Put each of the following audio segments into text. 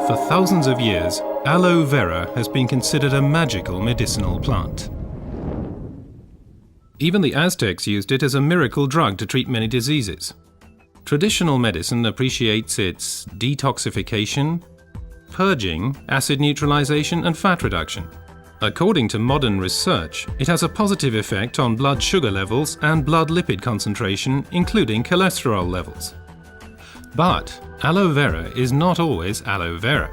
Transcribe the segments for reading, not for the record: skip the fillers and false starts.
For thousands of years, aloe vera has been considered a magical medicinal plant. Even the Aztecs used it as a miracle drug to treat many diseases. Traditional medicine appreciates its detoxification, purging, acid neutralization, and fat reduction. According to modern research, it has a positive effect on blood sugar levels and blood lipid concentration, including cholesterol levels. But aloe vera is not always aloe vera.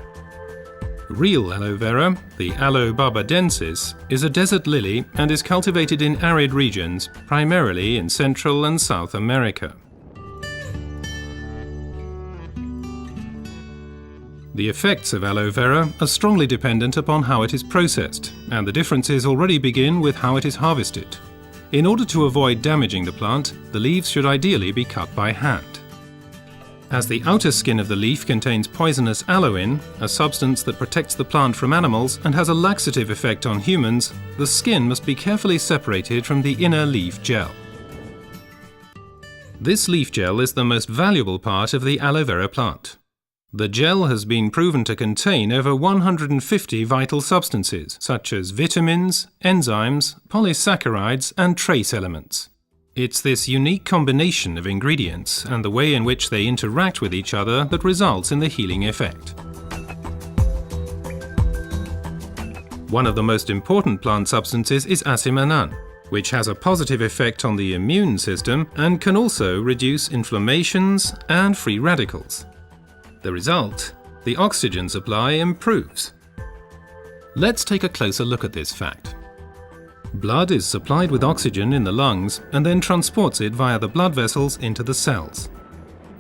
Real aloe vera, the Aloe barbadensis, is a desert lily and is cultivated in arid regions, primarily in Central and South America. The effects of aloe vera are strongly dependent upon how it is processed, and the differences already begin with how it is harvested. In order to avoid damaging the plant, the leaves should ideally be cut by hand. As the outer skin of the leaf contains poisonous aloin, a substance that protects the plant from animals and has a laxative effect on humans, the skin must be carefully separated from the inner leaf gel. This leaf gel is the most valuable part of the aloe vera plant. The gel has been proven to contain over 150 vital substances, such as vitamins, enzymes, polysaccharides, and trace elements. It's this unique combination of ingredients and the way in which they interact with each other that results in the healing effect. One of the most important plant substances is asimanan, which has a positive effect on the immune system and can also reduce inflammations and free radicals. The result? The oxygen supply improves. Let's take a closer look at this fact. Blood is supplied with oxygen in the lungs and then transports it via the blood vessels into the cells.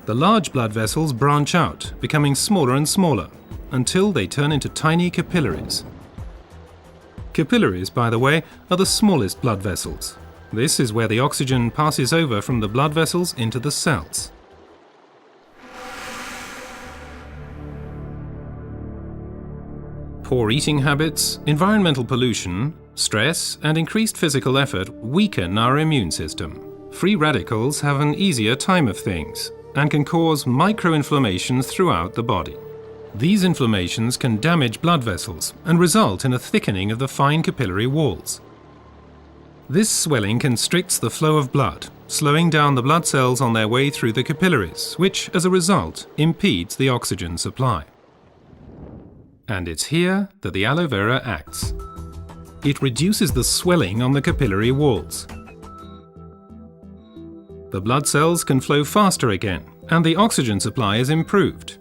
The large blood vessels branch out, becoming smaller and smaller, until they turn into tiny capillaries. Capillaries, by the way, are the smallest blood vessels. This is where the oxygen passes over from the blood vessels into the cells. Poor eating habits, environmental pollution, stress, and increased physical effort weaken our immune system. Free radicals have an easier time of things and can cause microinflammations throughout the body. These inflammations can damage blood vessels and result in a thickening of the fine capillary walls. This swelling constricts the flow of blood, slowing down the blood cells on their way through the capillaries, which, as a result, impedes the oxygen supply. And it's here that the aloe vera acts. It reduces the swelling on the capillary walls. The blood cells can flow faster again, and the oxygen supply is improved.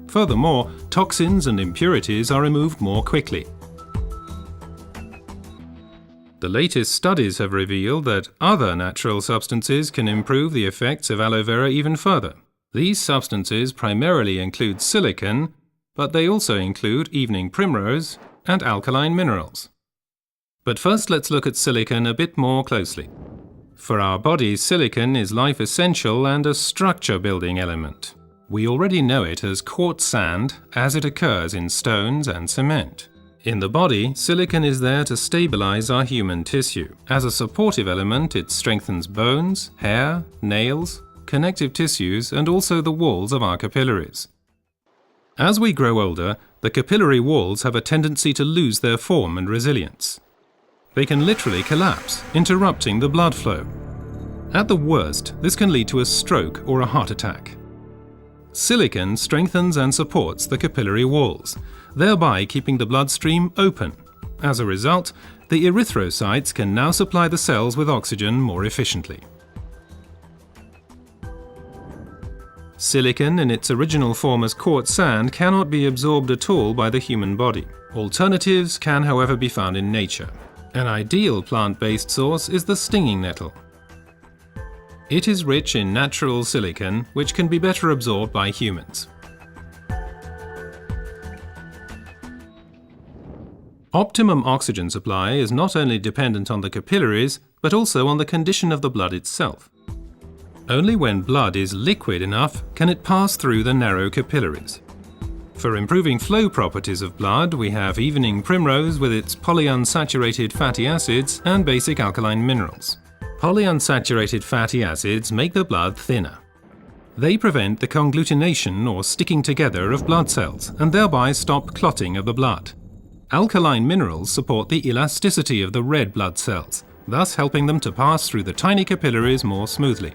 Furthermore, toxins and impurities are removed more quickly. The latest studies have revealed that other natural substances can improve the effects of aloe vera even further. These substances primarily include silicon, but they also include evening primrose and alkaline minerals. But first, let's look at silicon a bit more closely. For our bodies, silicon is life essential and a structure-building element. We already know it as quartz sand, as it occurs in stones and cement. In the body, silicon is there to stabilize our human tissue. As a supportive element, it strengthens bones, hair, nails, connective tissues, and also the walls of our capillaries. As we grow older, the capillary walls have a tendency to lose their form and resilience. They can literally collapse, interrupting the blood flow. At the worst, this can lead to a stroke or a heart attack. Silicon strengthens and supports the capillary walls, thereby keeping the bloodstream open. As a result, the erythrocytes can now supply the cells with oxygen more efficiently. Silicon in its original form as quartz sand cannot be absorbed at all by the human body. Alternatives can, however, be found in nature. An ideal plant-based source is the stinging nettle. It is rich in natural silicon, which can be better absorbed by humans. Optimum oxygen supply is not only dependent on the capillaries, but also on the condition of the blood itself. Only when blood is liquid enough can it pass through the narrow capillaries. For improving flow properties of blood, we have evening primrose with its polyunsaturated fatty acids and basic alkaline minerals. Polyunsaturated fatty acids make the blood thinner. They prevent the conglutination or sticking together of blood cells and thereby stop clotting of the blood. Alkaline minerals support the elasticity of the red blood cells, thus helping them to pass through the tiny capillaries more smoothly.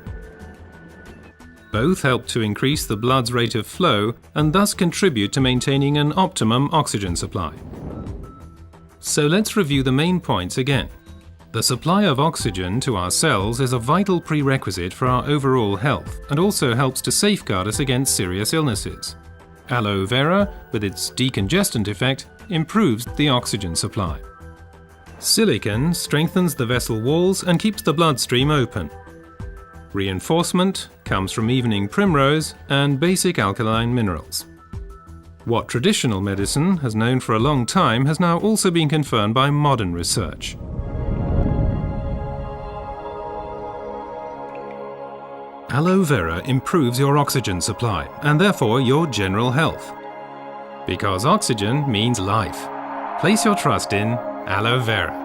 Both help to increase the blood's rate of flow and thus contribute to maintaining an optimum oxygen supply. So let's review the main points again. The supply of oxygen to our cells is a vital prerequisite for our overall health and also helps to safeguard us against serious illnesses. AloeVera, with its decongestant effect, improves the oxygen supply. Silicon strengthens the vessel walls and keeps the bloodstream open. Reinforcement comes from evening primrose and basic alkaline minerals. What traditional medicine has known for a long time has now also been confirmed by modern research. AloeVera improves your oxygen supply and therefore your general health. Because oxygen means life. Place your trust in AloeVera.